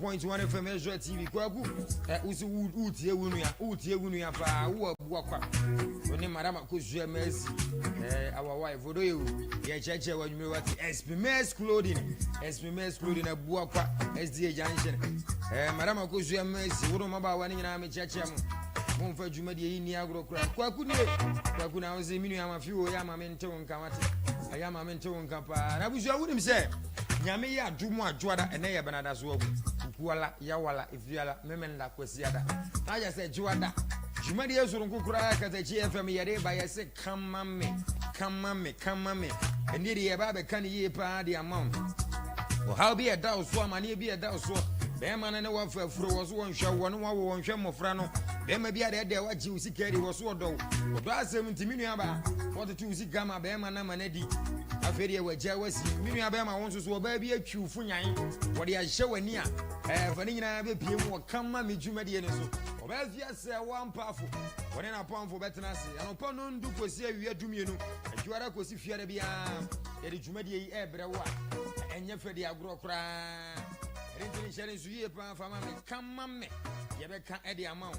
104.1 FM Mixstar TV kwaku usi utie wunu ya pa wo abu akwa oni madam akosu Mercy our wife odo ye cheche wa nyumire wati Efie clothing abu akwa SDA junction madam akosu Mercy wo ma ba wa ni nyina me cheche mo mfa dwuma de yi ni agro kwaku na ozi minu ya mafi wo ya ma me ntewo nka mate aya ma me ntewo nka pa na buzu awunim se nyame ya adumu adwoada ene ye benada so agu kuala yawala ifiala memenda kwesiada aja se juada jumadi yesu nkukura Katakyie FM yede ba yese kama me eni ye ba be kan ye pa de amount o how be a da so amane be a da so be man ne wa fafuro wo so wonhwa wo no wo wonhwa mofra no be ma bia de wa ji usikari wo so odo asem ntimi nua ba 42 usikama be man na manadi aferi we ja wasi minu ya be ma won so ba bi atwufu nyan wo de ahye wani a fani nyina be pie mu kama me dwumade ne so wo ba fia se wan pafo woni na pamfo betena se anopa no ndu kosi awia dumienu adwara kosi fiare bia ye de dwumade yi ebre wo a enye fedi agro kra rentini shere su ye pa fama me kama me ye be ka e de amount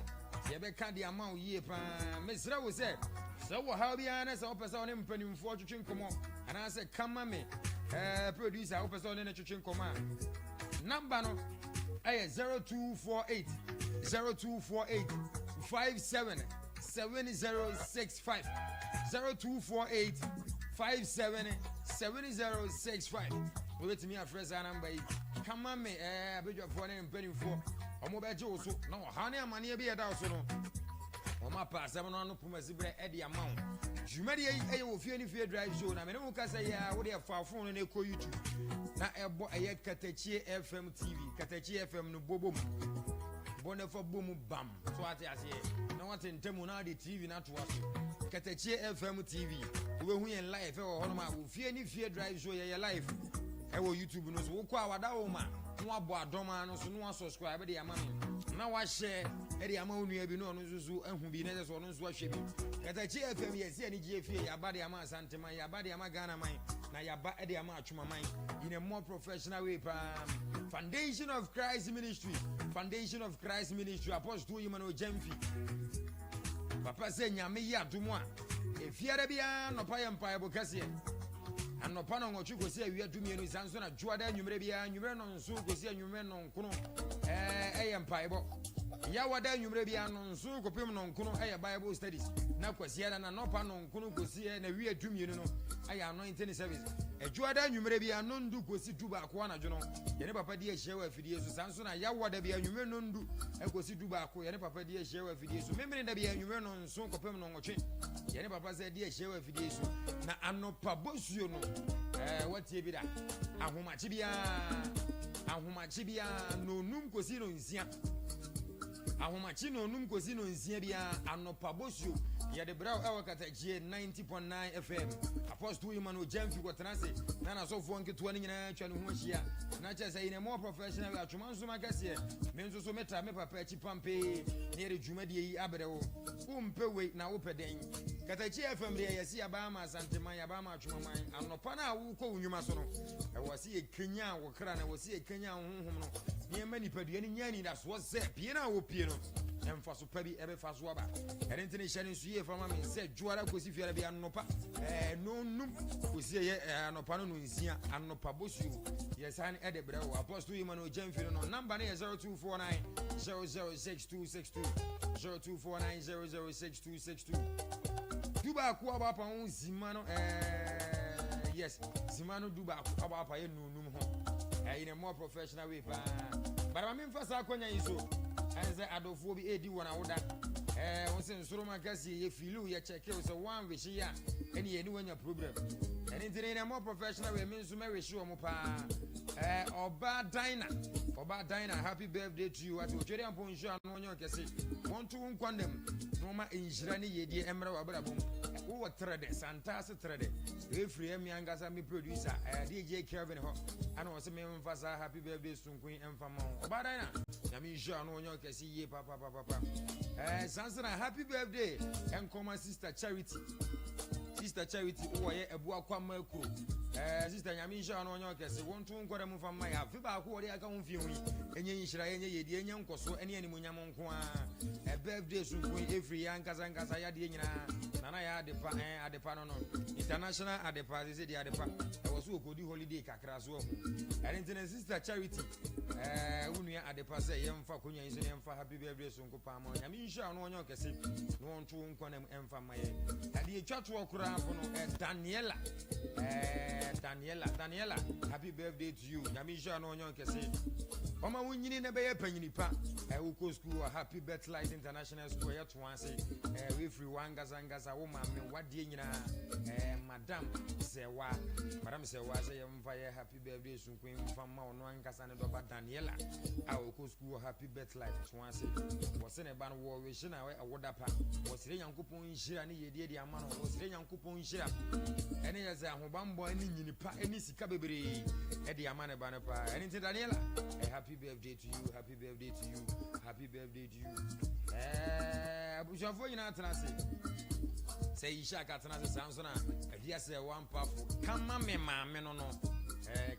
ye be ka de amount ye pa mesra wo se so wo how bia na so pesa woni mpanimfo twetwe nkomo ana se kama me producer wo pesa woni na twetwe nkomo number no 0248 577065 0248 577065 let me address that number kama me abedwa fo na mpanimfo omo beje wo so na wo ha na amane be yeda wo so no Oma pass seven on Kumasi bre Eddie amount. Jumadi wo Fie Ne Fie drive show na me no ka say ya wo de fa phone na ko YouTube. Na ebo Katakyie FM TV, Katakyie FM no bobom. Bone for boom bam. So ati ase. Na what ntemu na de TV na to aso. Katakyie FM TV. We hu yen live e wo hono ma wo Fie Ne Fie drive show ye live. E wo YouTube no so wo kwa wada wo ma. No abo adoma no so no subscribe de amami. Na wa share eri ama onua bi no nzuzu ehun bi na so no nzu ahwe bi Katakyie FM yesi Anigyie Fie ya ba de ama asantema ya ba de ama Ghana man na ya ba de ama atwuma man in a more professional way Foundation of Christ Ministry Apostle Yimano Jemfi papa se nyame yi adomo a efiare bia no pa yempa ebokase anopa no ngochu kosi awia dumienu sanso na juada nwumre bia nwumre no nso kosi nwumre no nkono yempa ebo ya wada nwumre bia no nso kopem no nkono Bible studies na kwasi ada na nopa no nkono kosi na wi adumienu no anointing service juada nwumre bia no ndu kosi duba ko na dwono yene papa di ehyewa afidie so sanso na ya wada bia nwumre no ndu kosi duba ko yene papa di ehyewa afidie so memene da bia nwumre no nso kopem no ngotwe yene papa se di ehyewa afidie so na anopa bosuo no watie bi da ahomachi bia no num kosi no nsia ahomachi no num kosi no nsia bia anopa bosuo ya de bra ewa Katakyie 90.9 FM Apostle Yimano Jemfi kwatranse na so fo nketo ani nyina twa no ho hia na che say in more professional way atwoma nso makase me nso so meta me papa chi pampe ne re dwuma de yi abrewo umpe we na wo peden Katakyie FM de yesi aba ma santeman ya ba ma atwoma man anopa na wo ko unwuma so no e wose ye kenya wo kra na wose ye kenya honhom no ne ma nipadua ni nyani da so se pie na wo pie no emfaso pa bi ebe faso aba erentene hyane nsu ye fama me se juara kosi fiara bi anopa no num kosi ye anopa no nsia anopa bosuo yesan ede brewo Apostle Yimano Jemfi no number na 0249 006262 0249 006262 duba ko aba pa on zimano yes zimano duba ko aba pa ye nunum ho in a more professional way but I mean first akonya iso Anze adofo bi edi wona woda wonse nsoro makasi ye filu ye check so one wish ya eni ye ni wanya problem eni ntine na more professional we menso me wish o mo pa oba diner happy birthday to you at otwere ampon sho anu onyo kese won to nkwanem no ma enjira ni ye die emre wa brabom wo trade santa se trade Efie mi angasa mi producer DJ Kevin ho ana wose me mfasa happy birthday sunkun emfama oba diner na mi sho anu onyo kese ye papa sansana happy birthday enkoma sister Charity wo ye ebu akwa makro Sister Yamisha no nyoke se won tun kwara mu fam ya fi ba ko ori aka hu fi hu enye yishira enye yedi enye nkoso ene animunyam nko a birthday so kun Efie yankasa ya de nyina nana ya adepa no international adepa ze de adepa e wo so okodi holiday kakra so hu ene ntina Sister Charity unu ya adepa se yemfa konya yin so yemfa happy birthday so nko pa ma Yamisha no nyoke se no won tun kwara emfa maye ade etwato okura afo no Daniela, happy birthday to you. Yamisha no nyon kese. Oma wunyini ne beye panyini pa. Uko school happy birthday international school ya twanse. We free wangazangasa wo ma me wadie nyina. Madam Sewa say yemfa ye happy birthday sunku mfama ono ankasa ne doba Daniela. Uko school happy birthday twanse. Wose ne ban wo we hina we awoda pa. Wose Nyankopon nhira ne yedie ama no. Wose Nyankopon nhira. Ene ye za ahobambo ani nyini pa any sika bebre edi amane bana pa anything Daniela happy birthday to you, happy birthday to you, happy birthday to you. Abujafo nyina atena say isha ka atena se samsona avia se one powerful kama me maame no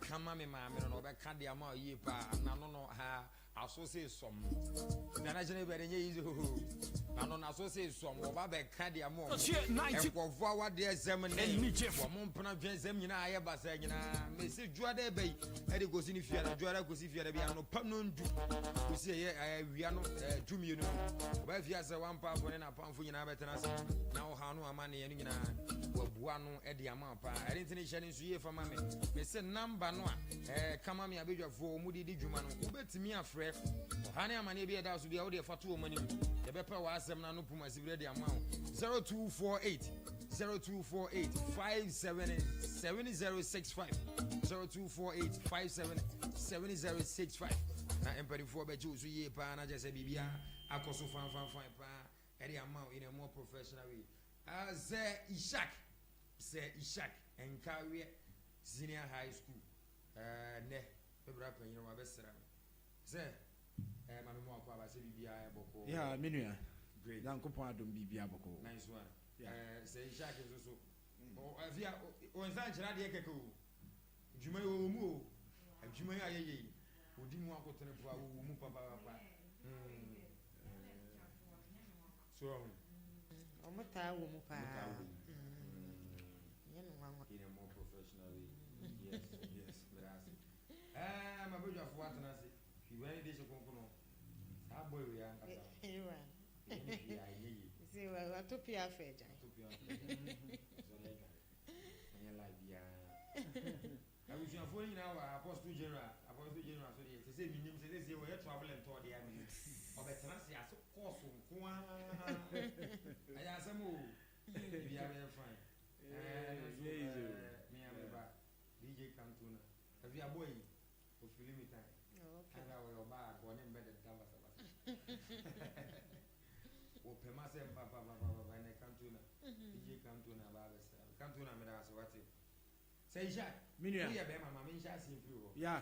kama me maame no be ka de ama yi pa na no ha aso se som international be nye yizo ano na so se som oba be ka de ama ekofo awade exam ne wo mo mpana dwen exam nyina aye basa nyina me se juade be e de gosi ni fia na juade gosi fia be ano pam no ndu gosi ye wia no dumi no oba fia se one pa fo ne na pamfo nyina betena se na wo ha no ama ne ye nyina wabua no e de ama pa e ntini hye ne so ye fa ma me se number no kama me abedwafo mu di dwuma no ubetimi afre ohane amane bi eda so bia wo de fato o mani ye be pa wa asem na no puma sibire de ama 0248 577065 0248 577065 na empathy be ju so ye pa na je se bibia akoso fan pa e de ama in a more professional way Ishak Enkawe Senior High School ne Febra Penyo Wabesra say Mamma Mwakwa Basi BBI Boko. Yeah, Minua. Great. Yankopo Adom BBI Boko. Nice one. Say Ishak is also. Via on Sanchana de Keko. Jumay Umu, and Jumay Aye, who didn't walk to the Papa. So, Omata Umupa. In a more professional way. Yes, I'm a bit of what and I say, you went this Okono. Our boy, we are. See, well, to be a fair. I was your phone now, Apostle General, so they say, you say, they were traveling toward the avenue. Of a transit, of course, I asked them all. We are very fine. DJ Cantona. Have you a boy? Of limit time. And I will buy one embedded Tabas. Or Pemasa and Papa and Cantona. DJ Cantona, Cantona, Medas, what it say, Jack. Minia, Mamma, Minsha, yeah.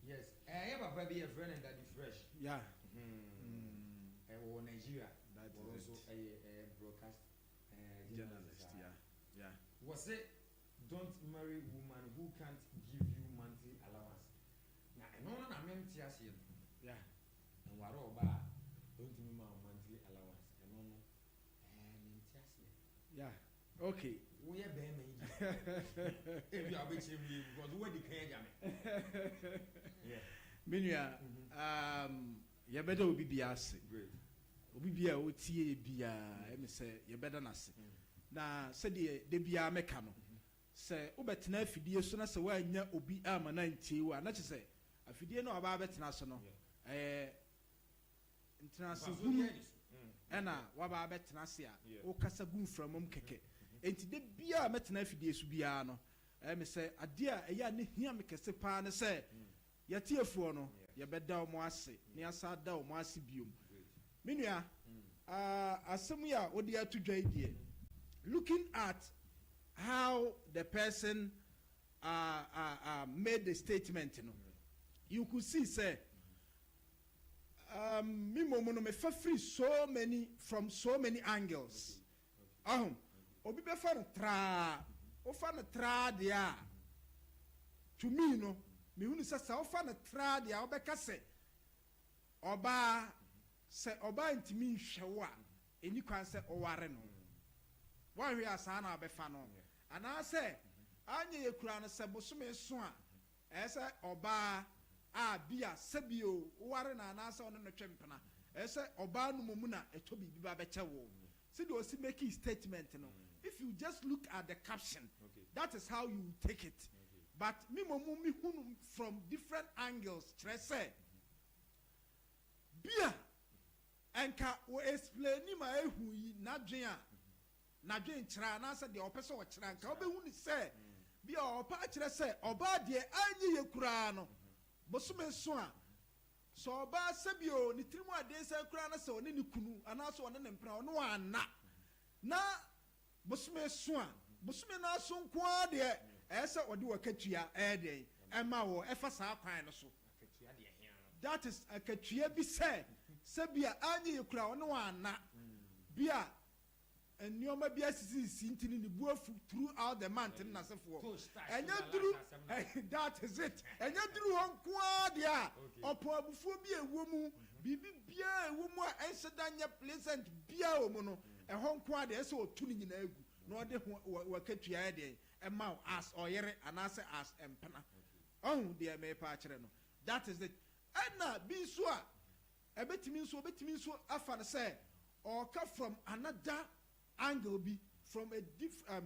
Yes, I have a baby, a friend, and that is fresh. Yeah. Or Nigeria, that was also a broadcast journalist. Yeah. Was it? Don't marry a woman who can't give you monthly allowance. Now, I know I'm empty as here. Yeah. And what about don't give me my monthly allowance? I don't know. I'm empty as here. Yeah. Okay. We are being if you are between me, because where the can yeah. Minya, you better be bias. Great. Obibia otie bia em say you better na se. Na se de bia meka no. Se obetena afidie so na se wa anya obi ama na ntie wa na che se afidie no aba betena so no international gum ena wa ba betena se a o kasa gum framom keke enti de bia metena afidie so bia no me se ade a eya ne hia me kese pa ne se yatiefuo no ye beda o mo ase ne asa da o mo ase biom menua asemu ya odi atudwa idie looking at how the person made the statement, you know, you could see, say, me free from so many angles. Obi be fan tra dia. to me no me hu ni say ofa na tra dia obeka say oba say oba ntimi hwewo a eni kwan say oware no wan hwe asa na obefa no ana say anya yekura no say bosome so a say oba a bia sabio oware na ana say ono no twempena say oba no momu na eto bibi ba beche wo see the osi making statement no if you just look at the caption that is how you take it but me momu mi hunu from different angles try say bia enka wo explain ma ehu yi nadwen kira na say de opese wo kira nka obehu ni say bia opa kira say oba de anyi yekura no bosume so a so oba sabio ni trimu ade say kura na say oni ni kunu ana so oni ne mpra ono ana na bosume so a bosume na so nko ade ese ode wakatua de ema wo efa saa kwan no so akatua de hia no that is akatua bi say sabia anyi yekura ono ana bia enioma bi asisi ntini ni buafu throughout the month na sefo enya duru that is it enya duru honko ade a opo abufuo bi ewomu bibi bia ewomu a ensedanya pleasant bia omu no ehonko ade ese otu ni nyina egu na ode wakatua ade ema as oyere anase as empana oh de me pa akere no that is it na bi so a ebetimi so afa ne say or come from another angle be from a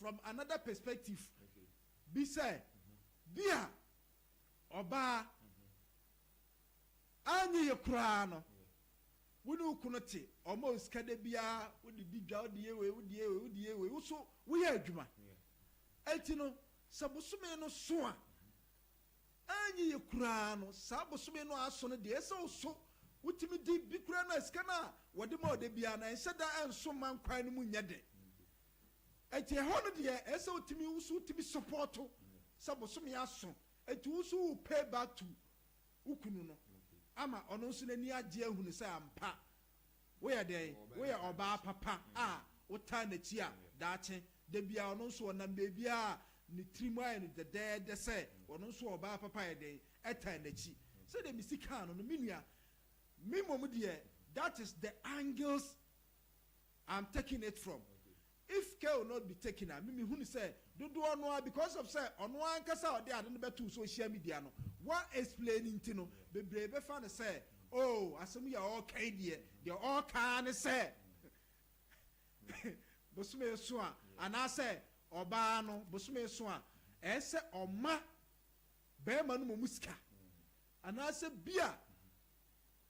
from another perspective be say bia oba anyi yekura no wonu kunote almost kada bia wodi didwa wodi yewe wo so wo ye adwuma etino sabosume no so a anyi yekura no sabosume no aso no de ese so wutimi di bikura na skana wode ma ode bia na enseda enso man kwan no mu nyade eti hono de ese wutimi wusu wutimi support sabosume aso eti wusu pay back to ukunu no ama ono nso nani agye ahunu say ampa we ya de we ya oba papa a wuta na chi a daache de bia ono nso onam be bia ni trimu ni de say ono nso oba papa ya de eta na chi say de misika no minua mimom de that is the angles I'm taking it from if care will not be taken me who say do ono because of say ono ankasa ode ade no beto social media no what explaining to no bebrebe fa ne say oh asem ya all kind they all can say bosume so a ana say oba no bosume so a ese oma be ma no musika ana say bia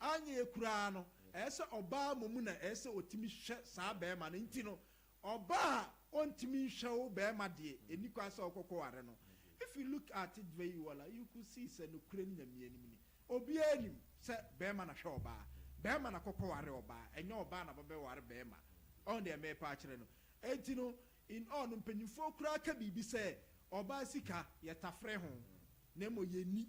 anye ekura no ese oba momu na ese otimi hwe saa be ma no ntino oba ontimi hwe wo be ma de enikwa se okoko are no if you look at it very well you could see say no kure ni nyamie ni obi anim se be ma na hwe oba be ma na kokko are oba enye oba na bobe ware be ma on de me pa kire no entino in on mpanyifo kura ka bibi se oba sika yetafre ho na mo yeni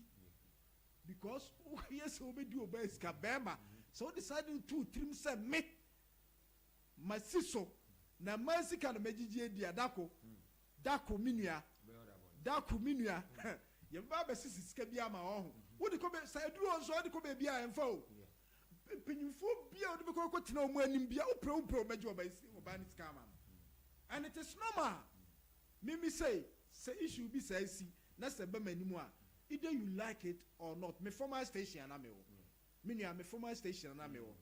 because yes obedi obeska bema so decided to trim say me masiso na masika na megigye dia dako minua ye ba be sisika bia ma ho wo de ko be say duro nso wo de ko be bia emfa o penyimfo bia wo de ko tena o mu anim bia wo pre megye oba ni sika ma and it is normal me say issue be say si na se be manimu a either you like it or not. Me former station na me wo. Me former station na me wo.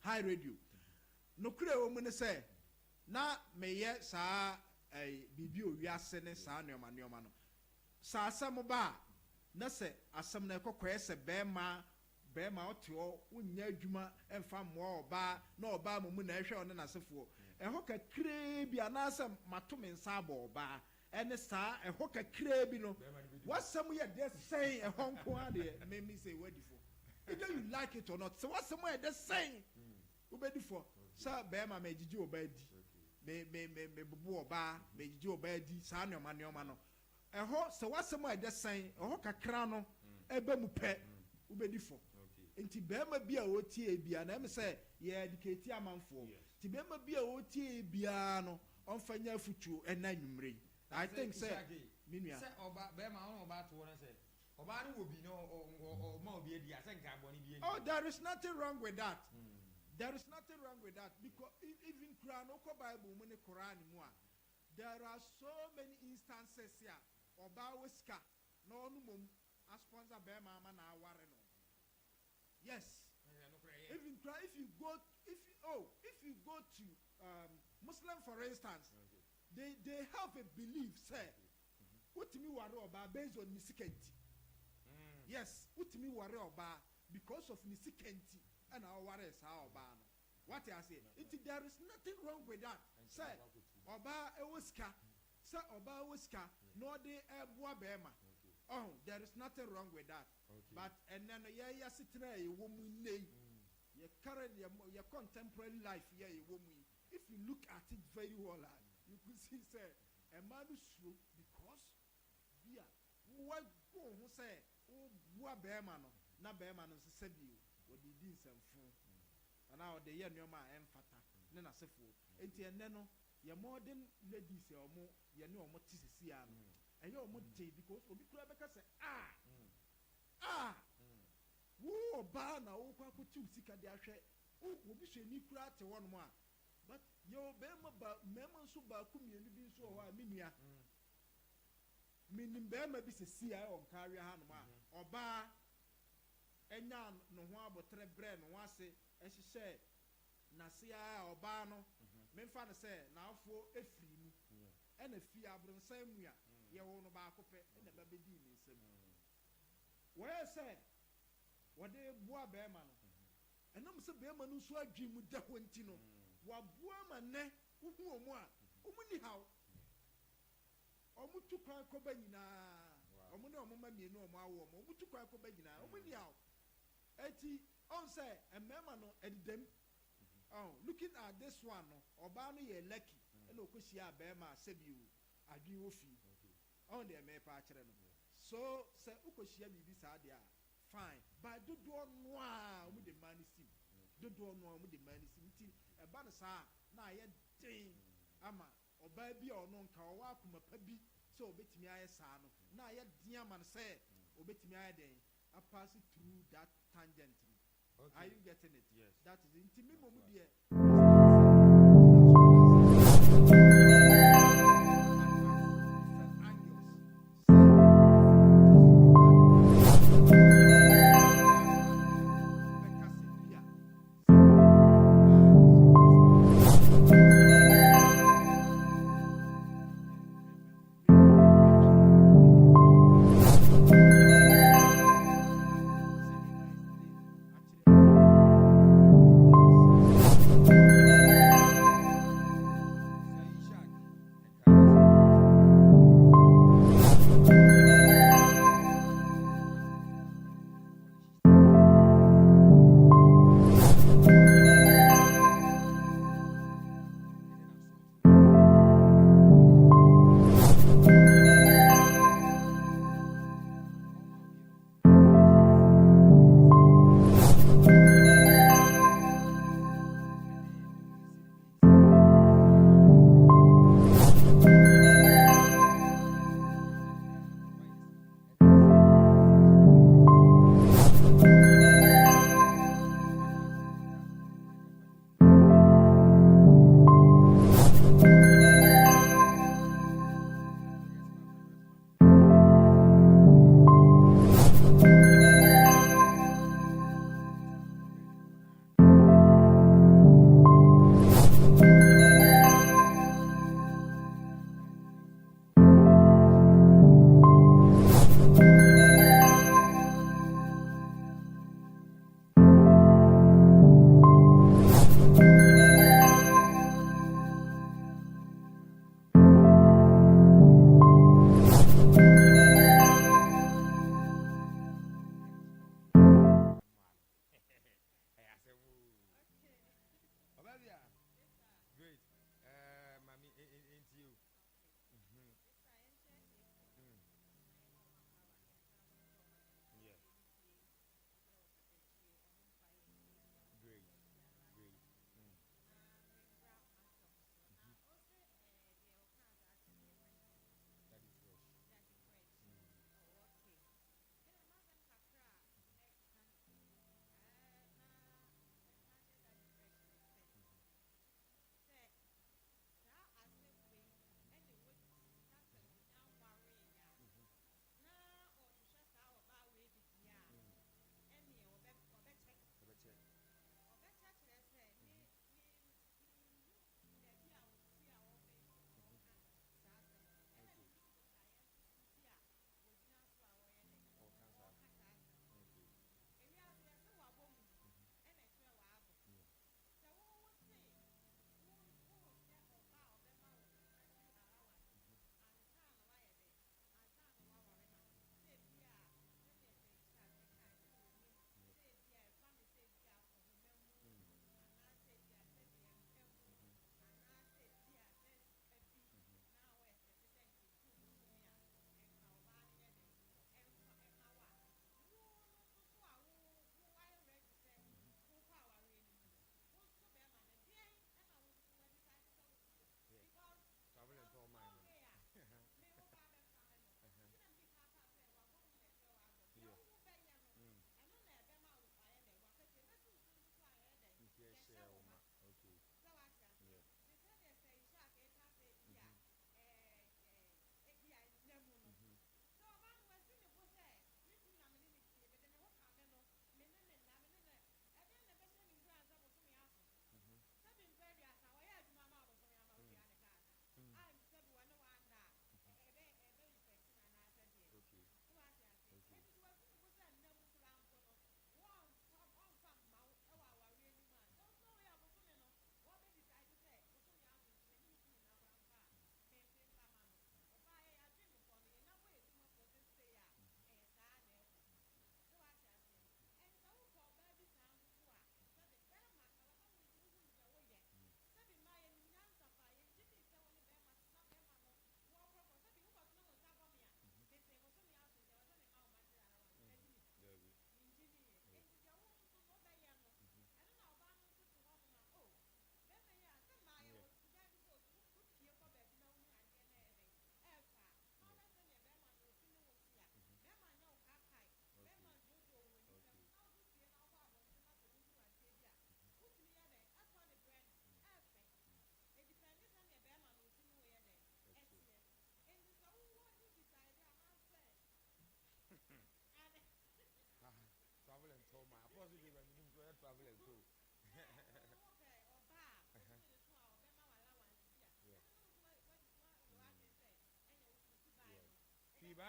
High radio. No kure wo mu ne say na me ye saa bibi o wiase ne saa neoma no. Saa asem ba na se asem na ekokwe se bema otio wonya adwuma emfa mo oba na oba mu na ehwe one na sefo. Eho ka kire bi anasem mato me nsa aba oba ene saa eho ka kire bi no wasam ye de say ehon ko ade me say wadi for either you like it or not so wasam ye de say ubedi for sa be ma megigi obadi me bubu oba megigi obadi saa neoma no eho so wasam ye de say eho kakra no ebe mu pe ubedi for enti be ma bia otie bia na me say ye educate amanfo ti be ma bia otie bia no onfanya futuo ena nwumre I think say minua say oba be ma on oba to na say oba no will be no or ma obi edi ase nka boni bi. Oh, there is nothing wrong with that. There is nothing wrong with that because even Quran oko Bible mu ne Quran mu a there are so many instances here oba weska no onu mom a sponsor be ma na aware no. Yes. Even if you go to Muslim for instance, they have a belief say utimi ware oba based on nisikenti. Yes, utimi ware oba because of nisikenti and our ware sa oba no. What I say, there is nothing wrong with that. Say oba ewoska, say oba ewoska no de ebua bema. Oh, there is nothing wrong with that. But and then ya sitra e woman nei. Your current your contemporary life here a woman. If you look at it very well, you could see say a man is slow because yeah, what go who say oh bua bema no na bema no se bi o di din samfo. And now the year no ma emfata ne na sefo. Enti enne no your modern ladies e omo ye ne omo tisisi ano. And you almost because obi kura beka say wo ba na wo kwa ko tu sika de ahwe obi hwe ni kura te won mo a but yo be ba mema nso ba ku mienu bi nso ho a menua minim be ma bi se sia on carry ha no ma oba enya no ho abotre bre no ase ehye na sia oba no memfa no say na afo efiri mu ena fi abronsan mu a ye wo no ba akopɛ na ba bedi ni nsam where say what they boa be ma no enam se be ma no so adwi mu da ho nti no wa boa ma ne uhu omu a omu ni haw omu tu kwan ko ba nyina omu ne omu ma mienu omu awo omu tu kwan ko ba nyina omu ni haw eti on say emema no edidem oh looking at this one no oba no ye lucky na okosia be ma sebiu adwi wo fi on the me pa kire no so say ukosia bibi sa dia fine but dodo no a mu de mani sim dodo no a mu de mani sim ti e ba no sa na ye den ama oba bi a ono nka o wa akoma pa bi so obetimi aye sa no na ye den ama no say obetimi aye den a pass through that tangent. Okay. Are you getting it? Yes. That is intimate mo mu de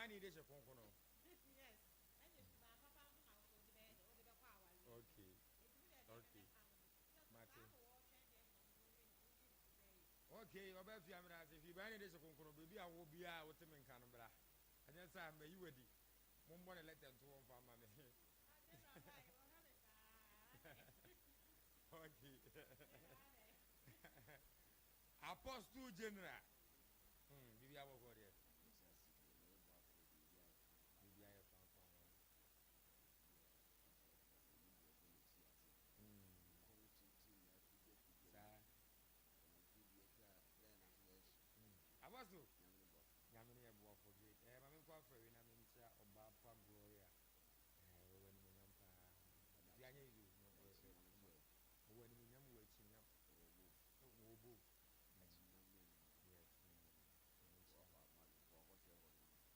bani de konkono. Okay. Okay. Mate. Okay, oba fi amra se fi bani de konkono bebi a wo bia wo te menka no bra. Anya sa ma yi wadi. Mo mbɔ ne letter to won fa ma me. Okay. Apostle General. Bibi abo ko there. Bibi ayo fa fa. Apostle. Nyamene ye bo for great. Ma me kwa for we na me ntia oba pa gloria. We when me nyam pa. Bibi anya you no. When me nyam we chinyam. Obo.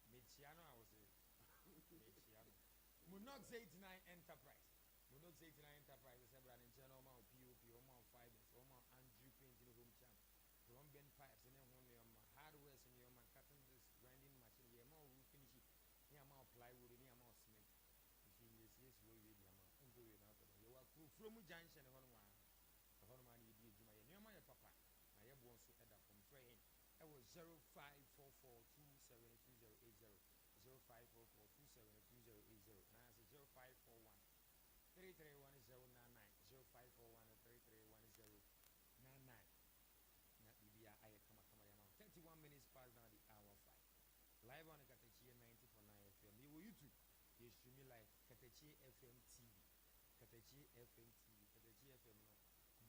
Mechiano I was Mechiano. Munok 89 Enterprise. Munok 89 Enterprise is a brand in channel ma POP or ma fibers or ma Andrew painting home champ. From bend pipes and then one your hardware and your man cutting this grinding machine. Yeah, more we finish it. Near ma plywood near ma cement. If you yes we read your man. Go in out of you are from junction on one. The whole man you did my near my papa. I have one so add up from train. It was 0544272080. 0544272080. Now it's 0541 3311099. 0541 3311099. Not BBI come 31 minutes past now the hour 5. Live on Katakyie 90.9 FM. You will YouTube. You stream me live Katakyie FM TV. Katakyie FM TV. Katakyie FM no.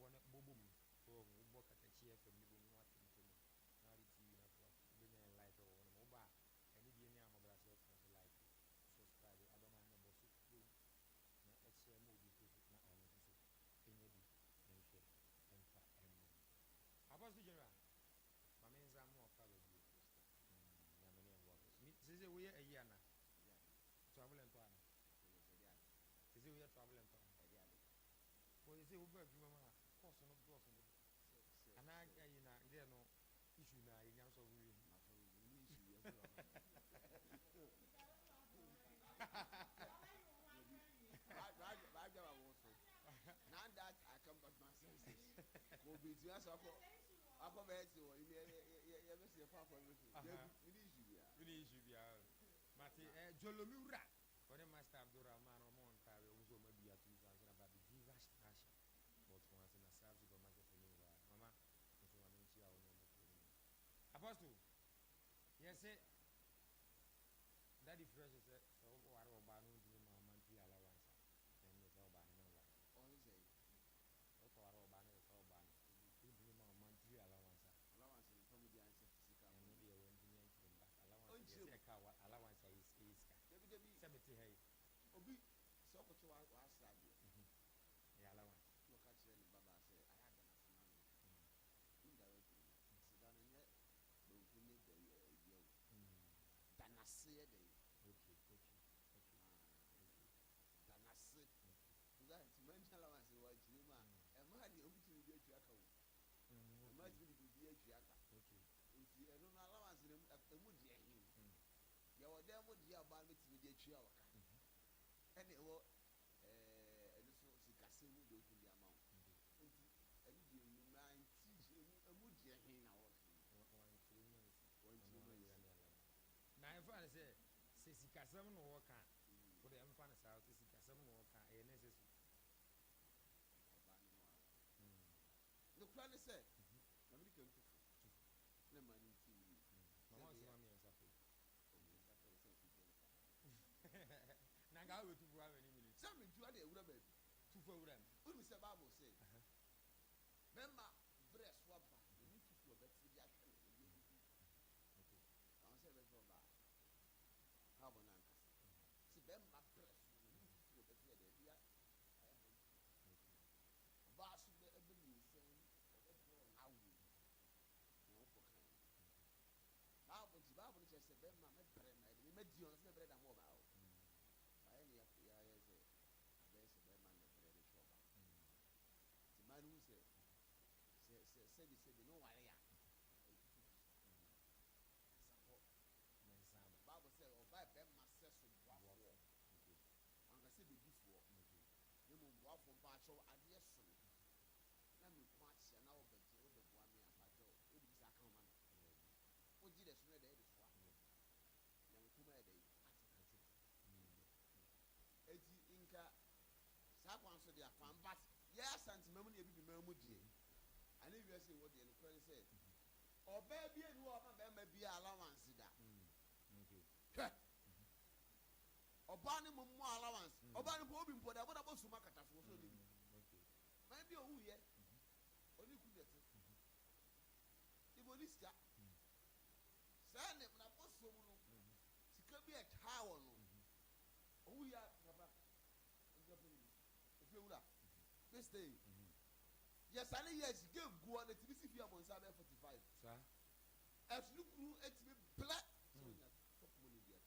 Bonnet boom. Oh, we Katakyie FM ni boom what in to me. Now the TV na for. Bring in live or on mobile. Any day na mobile self like subscribe. I don't mind no boss. Na extra movie to na on so. Any day na share. Empa Apostle General. My means I'm more covered you. Yamani and workers. Says we are a year now. Travel and plan. Says we are traveling to. For you say, who bird you, mamma? Cost no cross. And I there no issue now. You answer we. Now that I come back my senses. Go be to us. I come back to you. You ever see a papa everything? We need you. Mati Jolomura. When the master Abdurrahman or Montario was maybe a 2000 about the Viva Station. But once in a South supermarket for me, Mama, was one inch out no more. Apostle, yes, sir. Daddy Fresh is so what about no monthly allowance and the Soban. All is a what about it? Soban. You do my monthly allowance. Allowance and from the answer physical. And maybe I went to me back. Allowance is a car. Allowance is Cemetery. Hey. Obi, so much was sad. Yeah, allowance. Look at you, Baba said, I had enough money. Indirectly, sit down and yet, don't need the deal. Then I say, okay. Then I said, that mental allowance is what you man. And my idea of to be a tracker. And my to be a tracker. Okay. If you don't allowance them, a mood here. You were there with your band to be a chair. And it was a casino do to the amount. And you mind teaching a mood here in our 1 2 now, if I say, Sissika 7 or can for the infant south, Sissika 7 or can a necessary. The plan is said, American no money TV. Mamma is mommy and Sappy. Naga will to have any minute. Some in 2 days, rubber. 2 for them. Who is the Bible say? Remember, breast swap, you need to do a better reaction. I'll say that's all bad. How about Nankas? See, remember, breast, you need to do a better reaction. Boss, everybody is saying, how we know for kind. Now, but the Bible just said, remember, my bread, we made you on the bread and mobile. I only have to say, there's a man that bread is over. The man who said, mpacho adie so na me kwa tia na wo beje wo be bua me ampacho wo bi sa ka ho ma wo ji de so na de de fo na me kuma de eti inka sa kwan so de afan but ya asante mamu na ebibi mamu die ani wi ase wo de no kwan se oba bi enu o ma be ma bi allowance da okay oba ni mo allowance oba ni bo bi mpo da boda bo suma katafo so de bi ma bi o wuye oni ku de te ibo ni sika sa ne na bo so mu no sika bi e cha wo no o wuya baba njo pe ni efi wura this day yes ani yes give go on the tbc fi amon sa be 45 sa as lukuru etimi black so na top money dia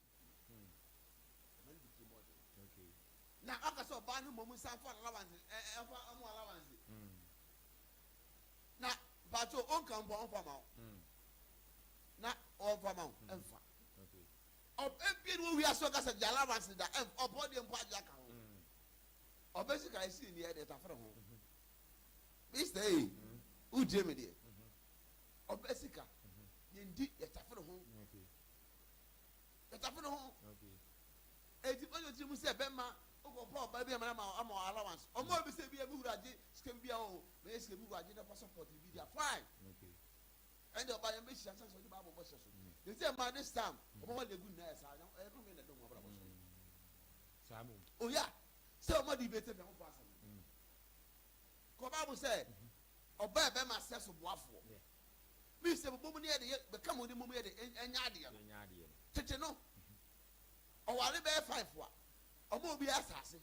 man bi ki model okay na aka so ba ni momu sa fa allowance fa amu allowance na ba to on kan bo on fa ma na on fa ma enfa okay ebien wo wi aso ka sa allowance da obodi mpo aja ka ho obesika isi ni e de ta fere ho Bigstar uje me de obesika yendi yetafere ho okay yetafere ho okay eti bo yoti mu se be ma ogo pa ba bi ma allowance o mo bi se bi e bi huraje skem bia o me skem bi huraje na passport bi dia fine okay and the buy me share so di ba bo so they say man this time o mo le good na esa na e no me na do mo bra bo so samu oh yeah so mo di bete be ho pass ko Bible say oba be ma se so boafo me se bo mu ne de be kam ni mu de enya ade tete no o wale be 5 wa o mo bi asase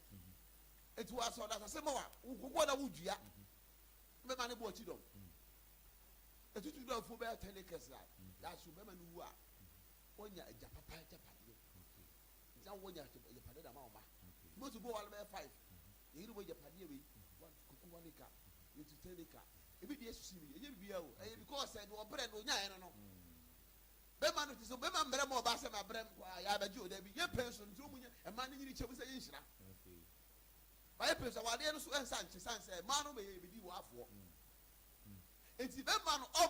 etu wa so da se mo wa gogo da wudua be ma ne bo chi dom etu tu do fo be 10 acres da so be ma no wu a onya eja papa ja wonya ejapade da ma o ma mo tu bo wale be 5 ye ru bo ejapade we kukuwanika yetu teleka ebi die susu mi ye bibia o e because said o bre no nya eno no be ma no tiso be ma mbre ma oba se ma bre ya ba ji o da bi ye pension nti o munya e ma ni nyiri chebu se ye nhira okay ba ye pension wa de no so ensa nche san se ma no be ye bi di wo afo enti be ma no o